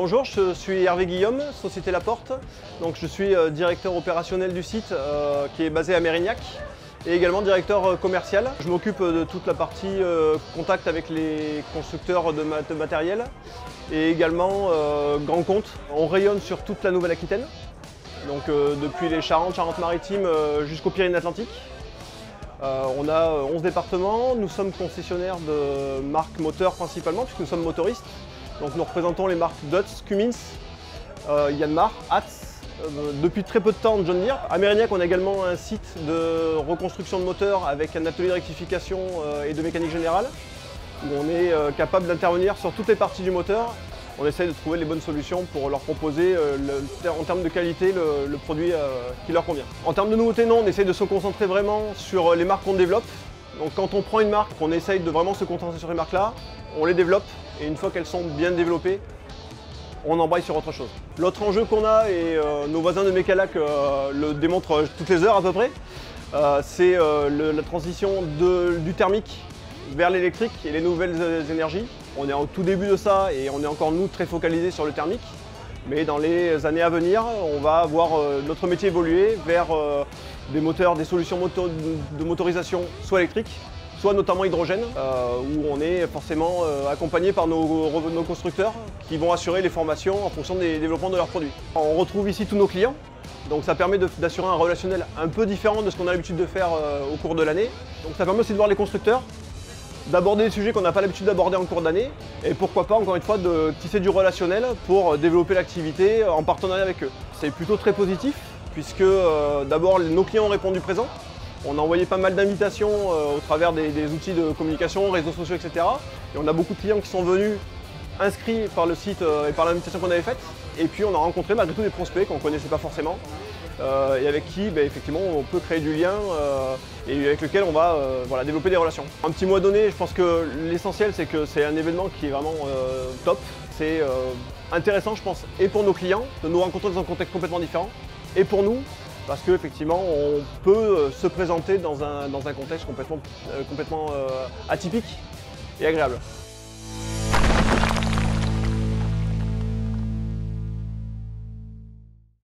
Bonjour, je suis Hervé Guillaume, Société La Porte. Donc, je suis directeur opérationnel du site qui est basé à Mérignac et également directeur commercial. Je m'occupe de toute la partie contact avec les constructeurs de matériel et également grand compte. On rayonne sur toute la Nouvelle-Aquitaine, donc depuis les Charentes-Maritimes jusqu'aux Pyrénées-Atlantiques. On a 11 départements, nous sommes concessionnaires de marques moteurs principalement puisque nous sommes motoristes. Donc nous représentons les marques Dutz, Cummins, Yanmar, Hatz, depuis très peu de temps John Deere. À Mérignac, on a également un site de reconstruction de moteurs avec un atelier de rectification et de mécanique générale où on est capable d'intervenir sur toutes les parties du moteur. On essaie de trouver les bonnes solutions pour leur proposer en termes de qualité le produit qui leur convient. En termes de nouveautés, non, on essaie de se concentrer vraiment sur les marques qu'on développe. Donc quand on prend une marque, on essaye de vraiment se concentrer sur les marques-là, on les développe et une fois qu'elles sont bien développées, on embraye sur autre chose. L'autre enjeu qu'on a, et nos voisins de Mecalac le démontrent toutes les heures à peu près, c'est la transition du thermique vers l'électrique et les nouvelles énergies. On est au tout début de ça et on est encore nous très focalisés sur le thermique. Mais dans les années à venir, on va voir notre métier évoluer vers des moteurs, des solutions de motorisation soit électriques, soit notamment hydrogène, où on est forcément accompagné par nos constructeurs qui vont assurer les formations en fonction des développements de leurs produits. On retrouve ici tous nos clients, donc ça permet d'assurer un relationnel un peu différent de ce qu'on a l'habitude de faire au cours de l'année. Donc ça permet aussi de voir les constructeurs, d'aborder des sujets qu'on n'a pas l'habitude d'aborder en cours d'année et pourquoi pas encore une fois de tisser du relationnel pour développer l'activité en partenariat avec eux. C'est plutôt très positif puisque d'abord nos clients ont répondu présent. On a envoyé pas mal d'invitations au travers des outils de communication, réseaux sociaux, etc. Et on a beaucoup de clients qui sont venus inscrits par le site et par l'invitation qu'on avait faite. Et puis on a rencontré malgré tout des prospects qu'on ne connaissait pas forcément et avec qui effectivement on peut créer du lien et avec lequel on va développer des relations. Un petit mot à donner, je pense que l'essentiel c'est que c'est un événement qui est vraiment top. C'est intéressant je pense et pour nos clients de nous rencontrer dans un contexte complètement différent et pour nous parce qu'effectivement on peut se présenter dans un contexte complètement atypique et agréable.